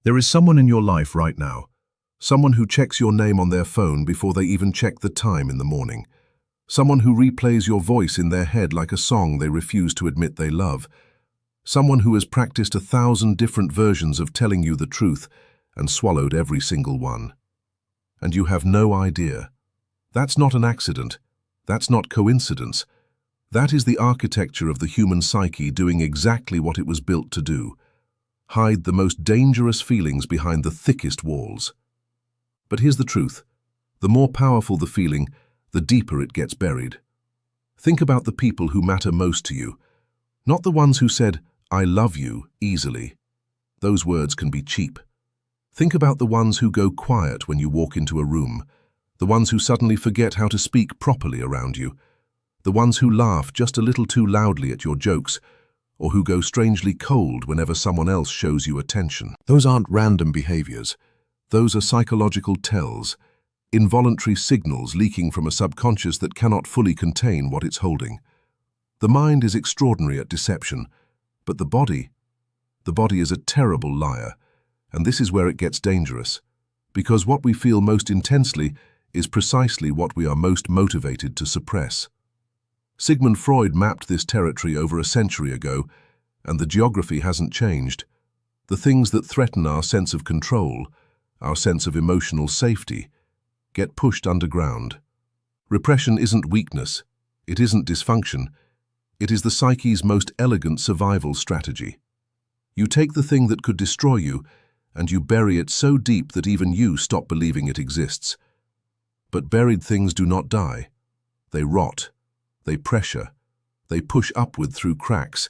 There is someone in your life right now, someone who checks your name on their phone before they even check the time in the morning, someone who replays your voice in their head like a song they refuse to admit they love, someone who has practiced 1,000 different versions of telling you the truth and swallowed every single one. And you have no idea. That's not an accident. That's not coincidence. That is the architecture of the human psyche doing exactly what it was built to do: hide the most dangerous feelings behind the thickest walls. But here's the truth. The more powerful the feeling, the deeper it gets buried. Think about the people who matter most to you, not the ones who said, "I love you," easily. Those words can be cheap. Think about the ones who go quiet when you walk into a room, the ones who suddenly forget how to speak properly around you, the ones who laugh just a little too loudly at your jokes, or who go strangely cold whenever someone else shows you attention. Those aren't random behaviors. Those are psychological tells, involuntary signals leaking from a subconscious that cannot fully contain what it's holding. The mind is extraordinary at deception, but the body is a terrible liar, and this is where it gets dangerous, because what we feel most intensely is precisely what we are most motivated to suppress. Sigmund Freud mapped this territory over a century ago, and the geography hasn't changed. The things that threaten our sense of control, our sense of emotional safety, get pushed underground. Repression isn't weakness, it isn't dysfunction, it is the psyche's most elegant survival strategy. You take the thing that could destroy you, and you bury it so deep that even you stop believing it exists. But buried things do not die. They rot. They pressure. They push upward through cracks.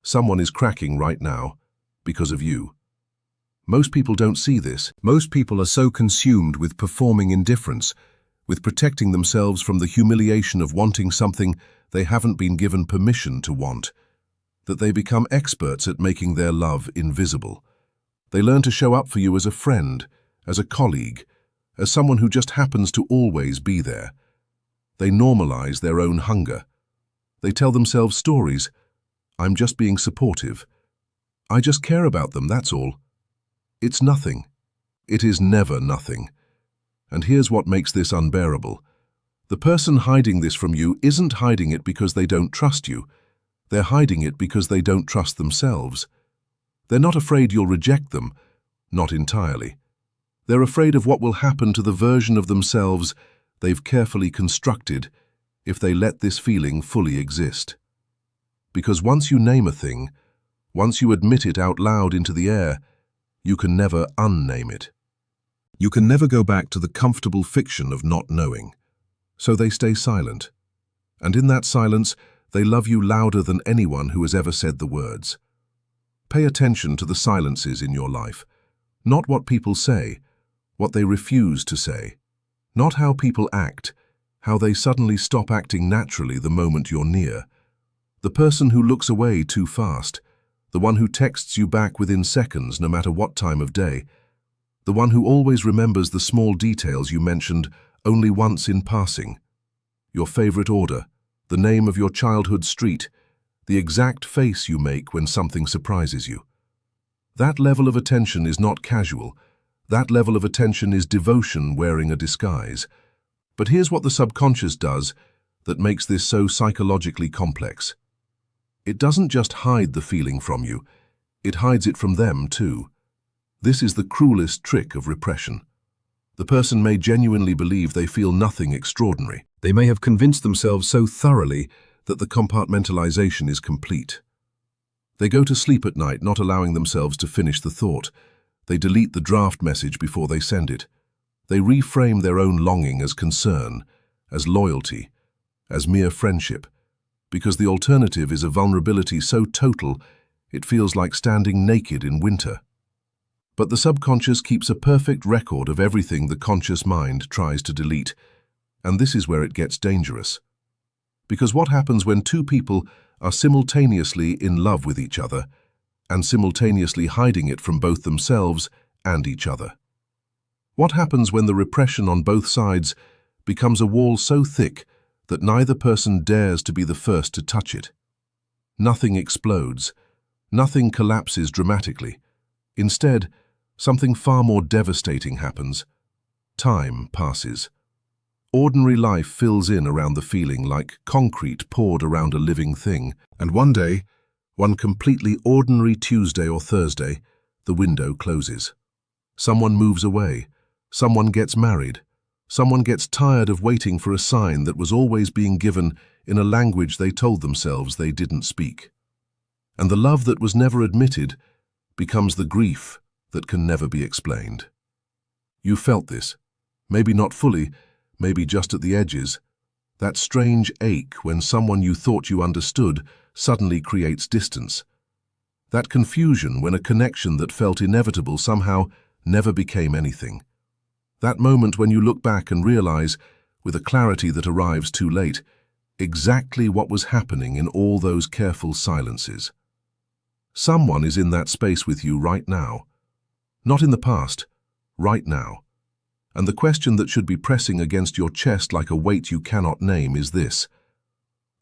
Someone is cracking right now because of you. Most people don't see this. Most people are so consumed with performing indifference, with protecting themselves from the humiliation of wanting something they haven't been given permission to want, that they become experts at making their love invisible. They learn to show up for you as a friend, as a colleague, as someone who just happens to always be there. They normalize their own hunger. They tell themselves stories. "I'm just being supportive. I just care about them, that's all." It's nothing. It is never nothing. And here's what makes this unbearable. The person hiding this from you isn't hiding it because they don't trust you. They're hiding it because they don't trust themselves. They're not afraid you'll reject them, not entirely. They're afraid of what will happen to the version of themselves they've carefully constructed if they let this feeling fully exist. Because once you name a thing, once you admit it out loud into the air, you can never unname it. You can never go back to the comfortable fiction of not knowing. So they stay silent. And in that silence, they love you louder than anyone who has ever said the words. Pay attention to the silences in your life. Not what people say, what they refuse to say. Not how people act, how they suddenly stop acting naturally the moment you're near. The person who looks away too fast, the one who texts you back within seconds no matter what time of day, the one who always remembers the small details you mentioned only once in passing. Your favorite order, the name of your childhood street, the exact face you make when something surprises you. That level of attention is not casual. That level of attention is devotion wearing a disguise. But here's what the subconscious does that makes this so psychologically complex. It doesn't just hide the feeling from you, it hides it from them too. This is the cruelest trick of repression. The person may genuinely believe they feel nothing extraordinary. They may have convinced themselves so thoroughly that the compartmentalization is complete. They go to sleep at night not allowing themselves to finish the thought. They delete the draft message before they send it. They reframe their own longing as concern, as loyalty, as mere friendship, because the alternative is a vulnerability so total it feels like standing naked in winter. But the subconscious keeps a perfect record of everything the conscious mind tries to delete, and this is where it gets dangerous. Because what happens when two people are simultaneously in love with each other and simultaneously hiding it from both themselves and each other? What happens when the repression on both sides becomes a wall so thick that neither person dares to be the first to touch it? Nothing explodes. Nothing collapses dramatically. Instead, something far more devastating happens. Time passes. Ordinary life fills in around the feeling like concrete poured around a living thing. And one day, one completely ordinary Tuesday or Thursday, the window closes. Someone moves away. Someone gets married. Someone gets tired of waiting for a sign that was always being given in a language they told themselves they didn't speak. And the love that was never admitted becomes the grief that can never be explained. You felt this, maybe not fully, maybe just at the edges. That strange ache when someone you thought you understood suddenly creates distance. That confusion when a connection that felt inevitable somehow never became anything. That moment when you look back and realize, with a clarity that arrives too late, exactly what was happening in all those careful silences. Someone is in that space with you right now. Not in the past, right now. And the question that should be pressing against your chest like a weight you cannot name is this: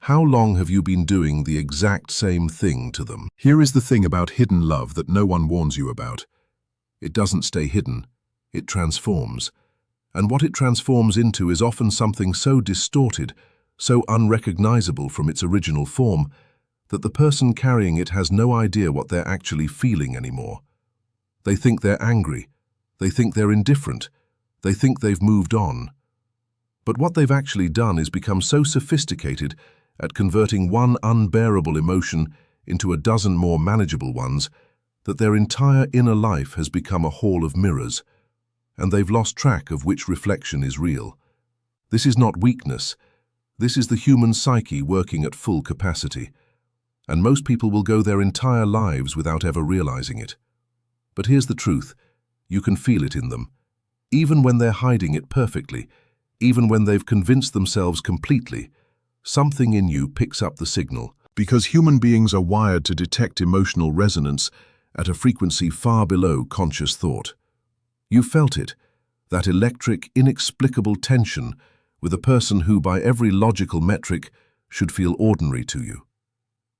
how long have you been doing the exact same thing to them? Here is the thing about hidden love that no one warns you about. It doesn't stay hidden, it transforms. And what it transforms into is often something so distorted, so unrecognizable from its original form, that the person carrying it has no idea what they're actually feeling anymore. They think they're angry, they think they're indifferent, they think they've moved on. But what they've actually done is become so sophisticated at converting one unbearable emotion into a dozen more manageable ones that their entire inner life has become a hall of mirrors, and they've lost track of which reflection is real. This is not weakness. This is the human psyche working at full capacity. And most people will go their entire lives without ever realizing it. But here's the truth. You can feel it in them. Even when they're hiding it perfectly, even when they've convinced themselves completely, something in you picks up the signal. Because human beings are wired to detect emotional resonance at a frequency far below conscious thought. You felt it, that electric, inexplicable tension with a person who, by every logical metric, should feel ordinary to you.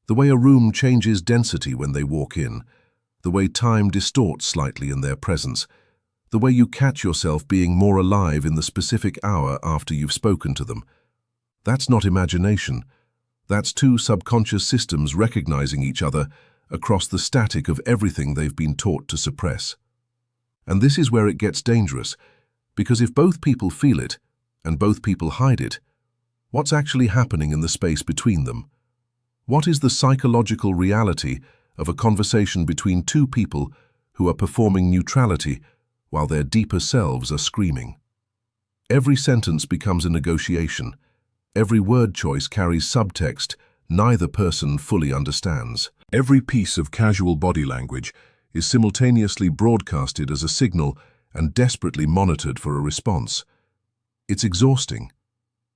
The way a room changes density when they walk in, the way time distorts slightly in their presence, the way you catch yourself being more alive in the specific hour after you've spoken to them. That's not imagination. That's two subconscious systems recognizing each other across the static of everything they've been taught to suppress. And this is where it gets dangerous, because if both people feel it, and both people hide it, what's actually happening in the space between them? What is the psychological reality of a conversation between two people who are performing neutrality while their deeper selves are screaming? Every sentence becomes a negotiation. Every word choice carries subtext neither person fully understands. Every piece of casual body language is simultaneously broadcasted as a signal and desperately monitored for a response. It's exhausting,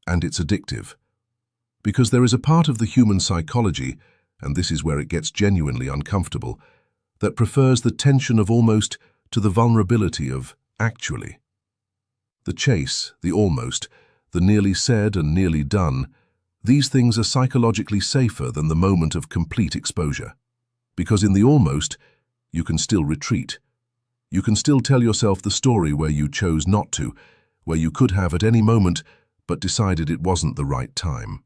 and it's addictive. Because there is a part of the human psychology, and this is where it gets genuinely uncomfortable, that prefers the tension of almost to the vulnerability of actually. The chase, the almost, the nearly said and nearly done, these things are psychologically safer than the moment of complete exposure. Because in the almost, you can still retreat. You can still tell yourself the story where you chose not to, where you could have at any moment, but decided it wasn't the right time.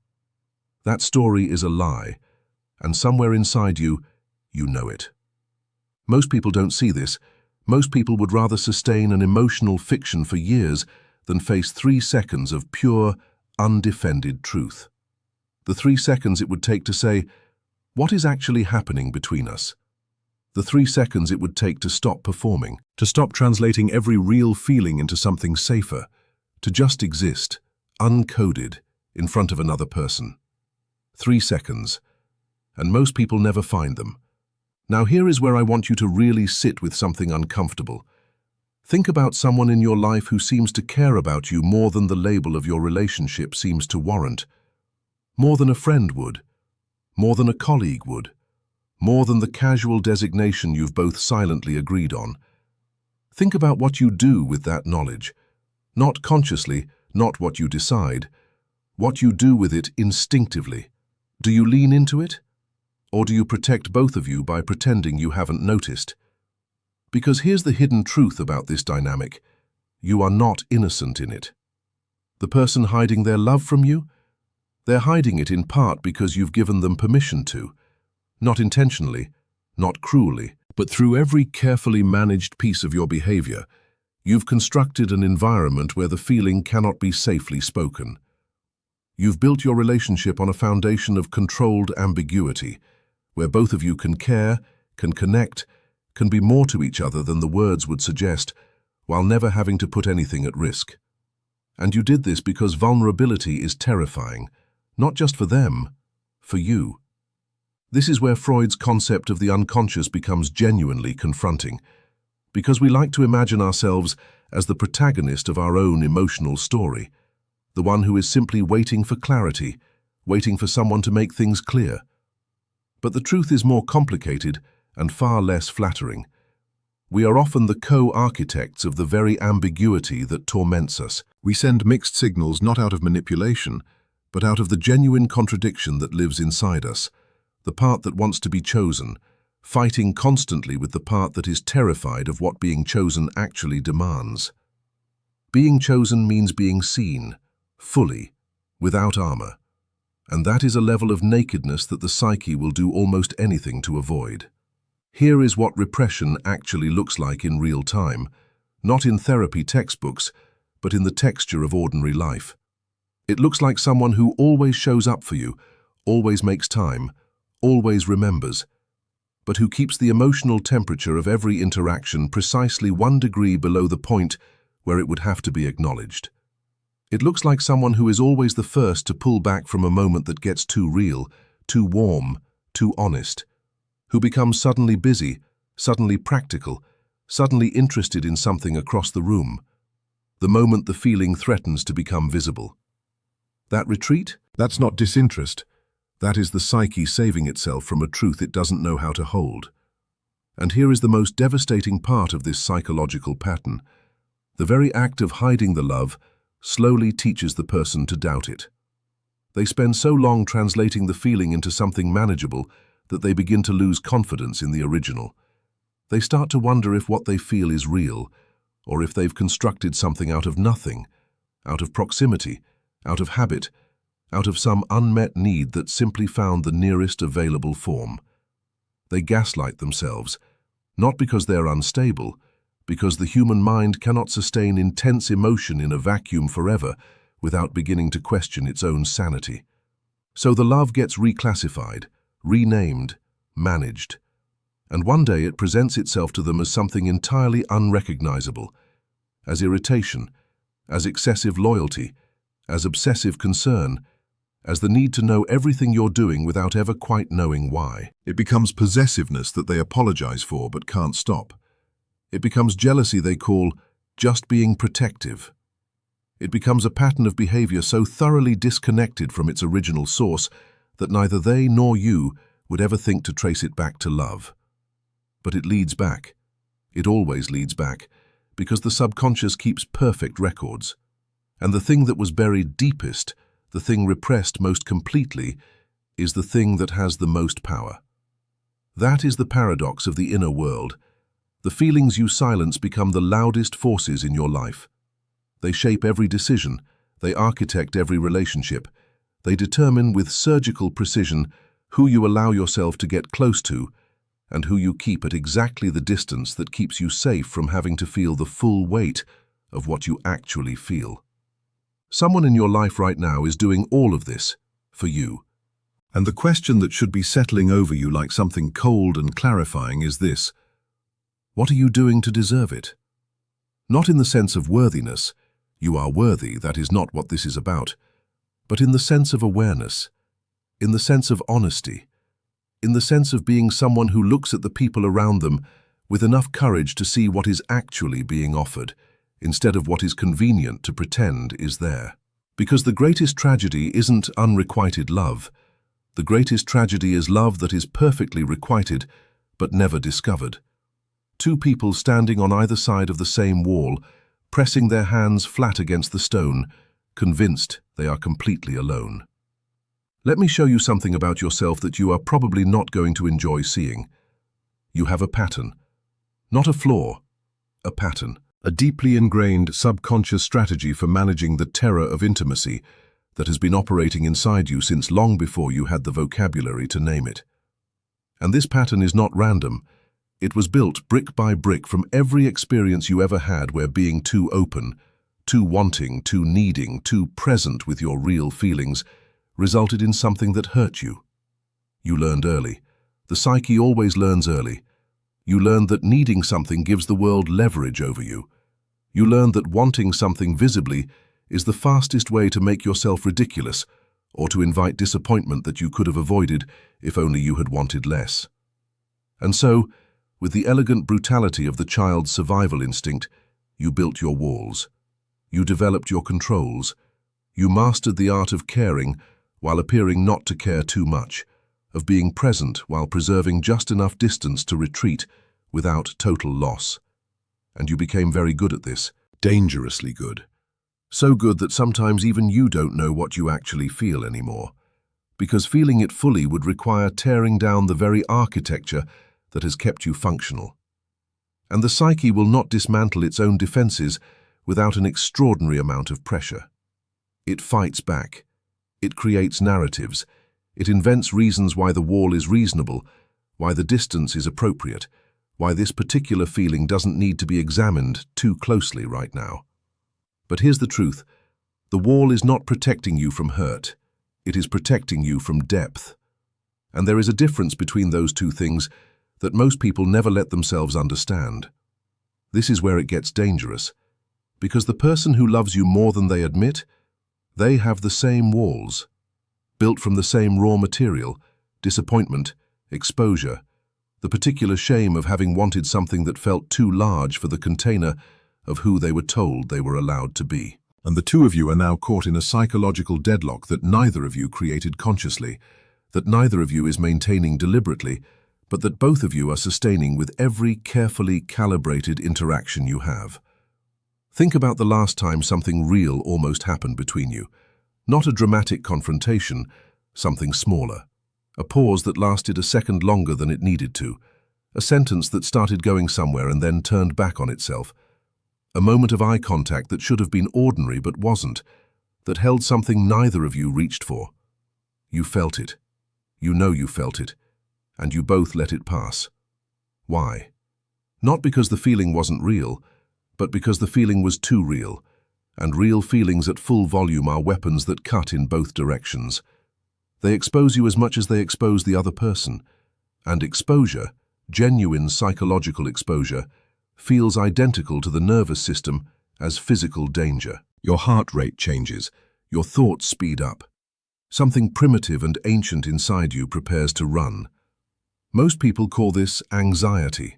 That story is a lie, and somewhere inside you, you know it. Most people don't see this. Most people would rather sustain an emotional fiction for years than face 3 seconds of pure, undefended truth. The 3 seconds it would take to say, what is actually happening between us? The 3 seconds it would take to stop performing, to stop translating every real feeling into something safer, to just exist, uncoded, in front of another person. 3 seconds. And most people never find them. Now here is where I want you to really sit with something uncomfortable. Think about someone in your life who seems to care about you more than the label of your relationship seems to warrant. More than a friend would. More than a colleague would. More than the casual designation you've both silently agreed on. Think about what you do with that knowledge. Not consciously, not what you decide. What you do with it instinctively. Do you lean into it? Or do you protect both of you by pretending you haven't noticed? Because here's the hidden truth about this dynamic. You are not innocent in it. The person hiding their love from you? They're hiding it in part because you've given them permission to. Not intentionally, not cruelly, but through every carefully managed piece of your behavior, you've constructed an environment where the feeling cannot be safely spoken. You've built your relationship on a foundation of controlled ambiguity, where both of you can care, can connect, can be more to each other than the words would suggest, while never having to put anything at risk. And you did this because vulnerability is terrifying, not just for them, for you. This is where Freud's concept of the unconscious becomes genuinely confronting, because we like to imagine ourselves as the protagonist of our own emotional story, the one who is simply waiting for clarity, waiting for someone to make things clear. But the truth is more complicated and far less flattering. We are often the co-architects of the very ambiguity that torments us. We send mixed signals not out of manipulation, but out of the genuine contradiction that lives inside us, the part that wants to be chosen, fighting constantly with the part that is terrified of what being chosen actually demands. Being chosen means being seen, fully, without armor, and that is a level of nakedness that the psyche will do almost anything to avoid. Here is what repression actually looks like in real time, not in therapy textbooks, but in the texture of ordinary life. It looks like someone who always shows up for you, always makes time, always remembers, but who keeps the emotional temperature of every interaction precisely 1 degree below the point where it would have to be acknowledged. It looks like someone who is always the first to pull back from a moment that gets too real, too warm, too honest, who becomes suddenly busy, suddenly practical, suddenly interested in something across the room, the moment the feeling threatens to become visible. That retreat? That's not disinterest. That is the psyche saving itself from a truth it doesn't know how to hold. And here is the most devastating part of this psychological pattern. The very act of hiding the love slowly teaches the person to doubt it. They spend so long translating the feeling into something manageable that they begin to lose confidence in the original. They start to wonder if what they feel is real, or if they've constructed something out of nothing, out of proximity, out of habit, out of some unmet need that simply found the nearest available form. They gaslight themselves, not because they're unstable, because the human mind cannot sustain intense emotion in a vacuum forever without beginning to question its own sanity. So the love gets reclassified, renamed, managed, and one day it presents itself to them as something entirely unrecognizable, as irritation, as excessive loyalty, as obsessive concern, as the need to know everything you're doing without ever quite knowing why. It becomes possessiveness that they apologize for but can't stop. It becomes jealousy they call just being protective. It becomes a pattern of behavior so thoroughly disconnected from its original source that neither they nor you would ever think to trace it back to love. But it leads back. It always leads back, because the subconscious keeps perfect records. And the thing that was buried deepest, the thing repressed most completely, is the thing that has the most power. That is the paradox of the inner world. The feelings you silence become the loudest forces in your life. They shape every decision, they architect every relationship, they determine with surgical precision who you allow yourself to get close to and who you keep at exactly the distance that keeps you safe from having to feel the full weight of what you actually feel. Someone in your life right now is doing all of this for you. And the question that should be settling over you like something cold and clarifying is this: what are you doing to deserve it? Not in the sense of worthiness, you are worthy, that is not what this is about, but in the sense of awareness, in the sense of honesty, in the sense of being someone who looks at the people around them with enough courage to see what is actually being offered, instead of what is convenient to pretend is there. Because the greatest tragedy isn't unrequited love. The greatest tragedy is love that is perfectly requited, but never discovered. Two people standing on either side of the same wall, pressing their hands flat against the stone, convinced they are completely alone. Let me show you something about yourself that you are probably not going to enjoy seeing. You have a pattern. Not a flaw, a pattern, a deeply ingrained subconscious strategy for managing the terror of intimacy that has been operating inside you since long before you had the vocabulary to name it. And this pattern is not random. It was built brick by brick from every experience you ever had where being too open, too wanting, too needing, too present with your real feelings resulted in something that hurt you. You learned early. The psyche always learns early. You learned that needing something gives the world leverage over you. You learned that wanting something visibly is the fastest way to make yourself ridiculous or to invite disappointment that you could have avoided if only you had wanted less. And so, with the elegant brutality of the child's survival instinct, you built your walls. You developed your controls. You mastered the art of caring while appearing not to care too much, of being present while preserving just enough distance to retreat without total loss. And you became very good at this, dangerously good. So good that sometimes even you don't know what you actually feel anymore, because feeling it fully would require tearing down the very architecture that has kept you functional. And the psyche will not dismantle its own defenses without an extraordinary amount of pressure. It fights back. It creates narratives. It invents reasons why the wall is reasonable, why the distance is appropriate, why this particular feeling doesn't need to be examined too closely right now. But here's the truth. The wall is not protecting you from hurt. It is protecting you from depth. And there is a difference between those two things that most people never let themselves understand. This is where it gets dangerous, because the person who loves you more than they admit, they have the same walls, built from the same raw material, disappointment, exposure, the particular shame of having wanted something that felt too large for the container of who they were told they were allowed to be. And the two of you are now caught in a psychological deadlock that neither of you created consciously, that neither of you is maintaining deliberately, but that both of you are sustaining with every carefully calibrated interaction you have. Think about the last time something real almost happened between you. Not a dramatic confrontation, something smaller. A pause that lasted a second longer than it needed to. A sentence that started going somewhere and then turned back on itself. A moment of eye contact that should have been ordinary but wasn't, that held something neither of you reached for. You felt it. You know you felt it. And you both let it pass. Why? Not because the feeling wasn't real, but because the feeling was too real, and real feelings at full volume are weapons that cut in both directions. They expose you as much as they expose the other person, and exposure, genuine psychological exposure, feels identical to the nervous system as physical danger. Your heart rate changes, your thoughts speed up. Something primitive and ancient inside you prepares to run. Most people call this anxiety.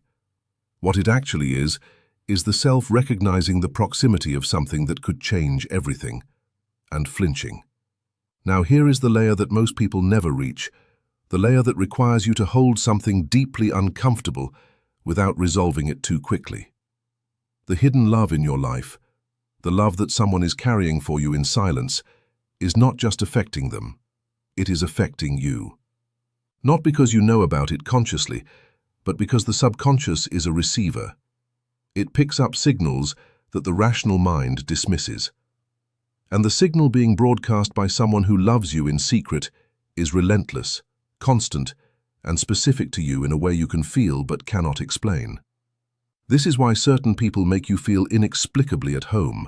What it actually is the self recognizing the proximity of something that could change everything, and flinching. Now here is the layer that most people never reach, the layer that requires you to hold something deeply uncomfortable without resolving it too quickly. The hidden love in your life, the love that someone is carrying for you in silence, is not just affecting them, it is affecting you. Not because you know about it consciously, but because the subconscious is a receiver. It picks up signals that the rational mind dismisses. And the signal being broadcast by someone who loves you in secret is relentless, constant, and specific to you in a way you can feel but cannot explain. This is why certain people make you feel inexplicably at home,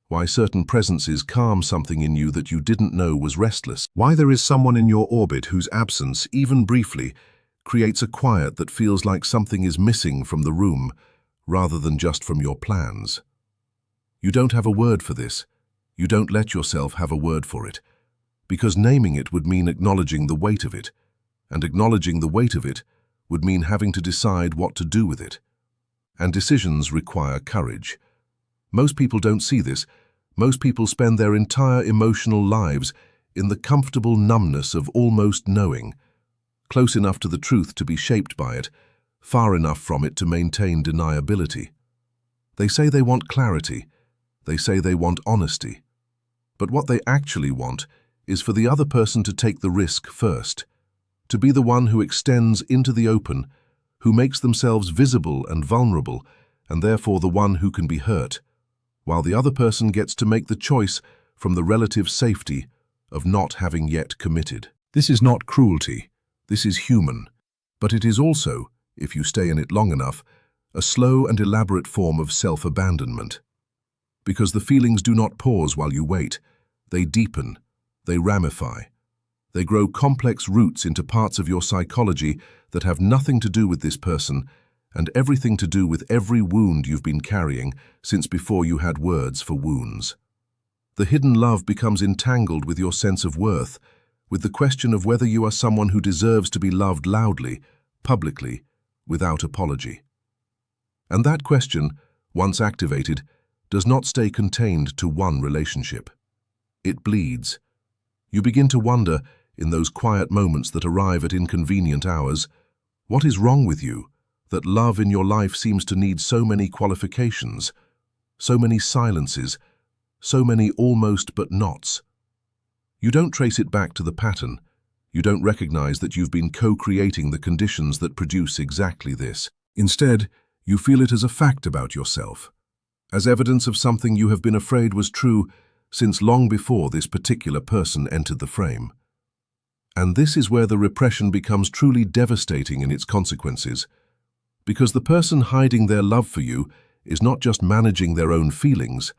why certain presences calm something in you that you didn't know was restless, why there is someone in your orbit whose absence, even briefly, creates a quiet that feels like something is missing from the room rather than just from your plans. You don't have a word for this. You don't let yourself have a word for it, because naming it would mean acknowledging the weight of it, and acknowledging the weight of it would mean having to decide what to do with it. And decisions require courage. Most people don't see this. Most people spend their entire emotional lives in the comfortable numbness of almost knowing, close enough to the truth to be shaped by it, far enough from it to maintain deniability. They say they want clarity. They say they want honesty. But what they actually want is for the other person to take the risk first, to be the one who extends into the open, who makes themselves visible and vulnerable, and therefore the one who can be hurt, while the other person gets to make the choice from the relative safety of not having yet committed. This is not cruelty, this is human, but it is also, if you stay in it long enough, a slow and elaborate form of self-abandonment. Because the feelings do not pause while you wait, they deepen, they ramify. They grow complex roots into parts of your psychology that have nothing to do with this person and everything to do with every wound you've been carrying since before you had words for wounds. The hidden love becomes entangled with your sense of worth, with the question of whether you are someone who deserves to be loved loudly, publicly, without apology. And that question, once activated, does not stay contained to one relationship. It bleeds. You begin to wonder, in those quiet moments that arrive at inconvenient hours, what is wrong with you, that love in your life seems to need so many qualifications, so many silences, so many almost but nots. You don't trace it back to the pattern. You don't recognize that you've been co-creating the conditions that produce exactly this. Instead, you feel it as a fact about yourself, as evidence of something you have been afraid was true since long before this particular person entered the frame. And this is where the repression becomes truly devastating in its consequences, because the person hiding their love for you is not just managing their own feelings.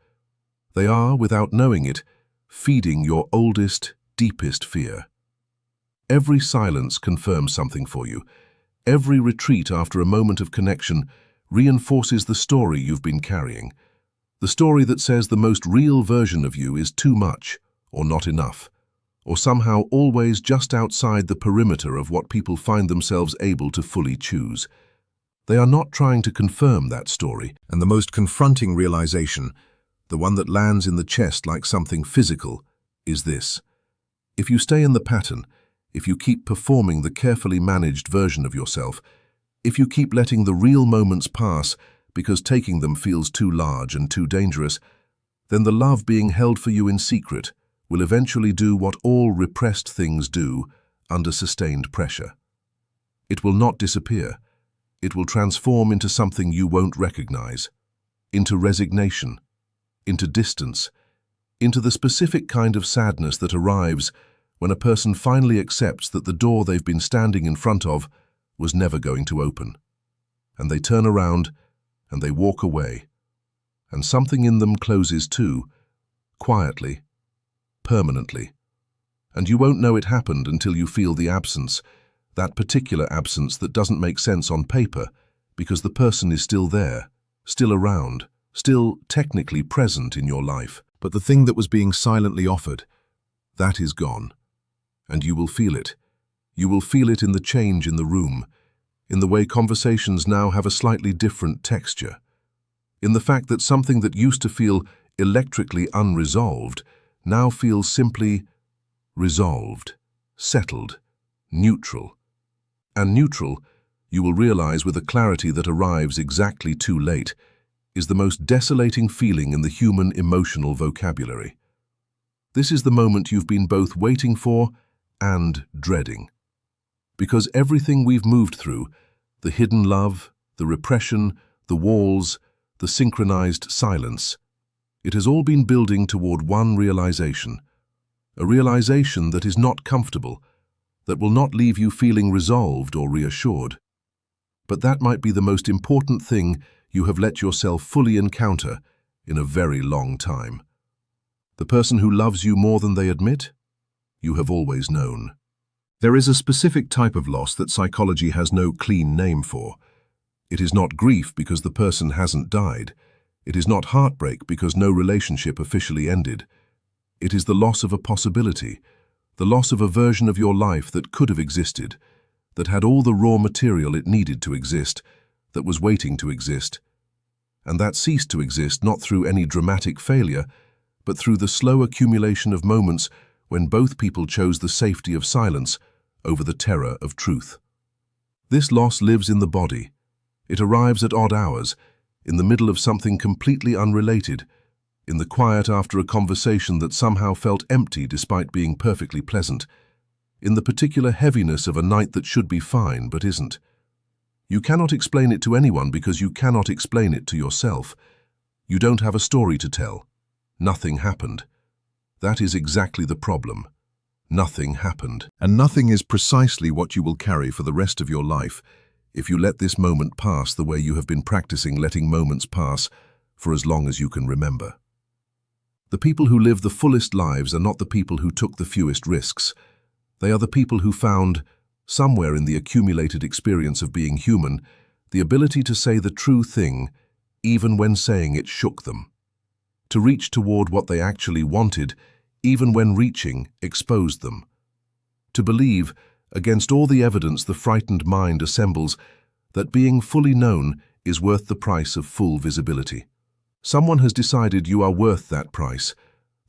They are, without knowing it, feeding your oldest, deepest fear. Every silence confirms something for you. Every retreat after a moment of connection reinforces the story you've been carrying. The story that says the most real version of you is too much, or not enough, or somehow always just outside the perimeter of what people find themselves able to fully choose. They are not trying to confirm that story, and the most confronting realization, the one that lands in the chest like something physical, is this. If you stay in the pattern, if you keep performing the carefully managed version of yourself, if you keep letting the real moments pass because taking them feels too large and too dangerous, then the love being held for you in secret will eventually do what all repressed things do under sustained pressure. It will not disappear. It will transform into something you won't recognize, into resignation, into distance, into the specific kind of sadness that arrives when a person finally accepts that the door they've been standing in front of was never going to open. And they turn around and they walk away, and something in them closes too, quietly, permanently. And you won't know it happened until you feel the absence, that particular absence that doesn't make sense on paper, because the person is still there, still around, still technically present in your life. But the thing that was being silently offered, that is gone. And you will feel it. You will feel it in the change in the room, in the way conversations now have a slightly different texture, in the fact that something that used to feel electrically unresolved now feels simply resolved, settled, neutral. And neutral, you will realize with a clarity that arrives exactly too late, is the most desolating feeling in the human emotional vocabulary. This is the moment you've been both waiting for and dreading. Because everything we've moved through, the hidden love, the repression, the walls, the synchronized silence, it has all been building toward one realization, a realization that is not comfortable, that will not leave you feeling resolved or reassured. But that might be the most important thing you have let yourself fully encounter in a very long time. The person who loves you more than they admit, you have always known. There is a specific type of loss that psychology has no clean name for. It is not grief because the person hasn't died. It is not heartbreak because no relationship officially ended. It is the loss of a possibility, the loss of a version of your life that could have existed, that had all the raw material it needed to exist, that was waiting to exist. And that ceased to exist not through any dramatic failure, but through the slow accumulation of moments when both people chose the safety of silence over the terror of truth. This loss lives in the body. It arrives at odd hours, in the middle of something completely unrelated, in the quiet after a conversation that somehow felt empty despite being perfectly pleasant, in the particular heaviness of a night that should be fine but isn't. You cannot explain it to anyone because you cannot explain it to yourself. You don't have a story to tell. Nothing happened. That is exactly the problem. Nothing happened. And nothing is precisely what you will carry for the rest of your life if you let this moment pass the way you have been practicing letting moments pass for as long as you can remember. The people who live the fullest lives are not the people who took the fewest risks. They are the people who found, somewhere in the accumulated experience of being human, the ability to say the true thing, even when saying it shook them. To reach toward what they actually wanted, even when reaching exposed them. To believe, against all the evidence the frightened mind assembles, that being fully known is worth the price of full visibility. Someone has decided you are worth that price.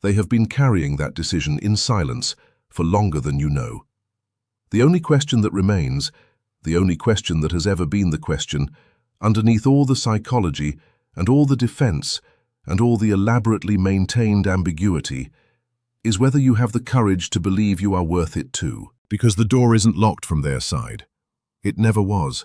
They have been carrying that decision in silence for longer than you know. The only question that remains, the only question that has ever been the question, underneath all the psychology and all the defense and all the elaborately maintained ambiguity, is whether you have the courage to believe you are worth it too. Because the door isn't locked from their side. It never was.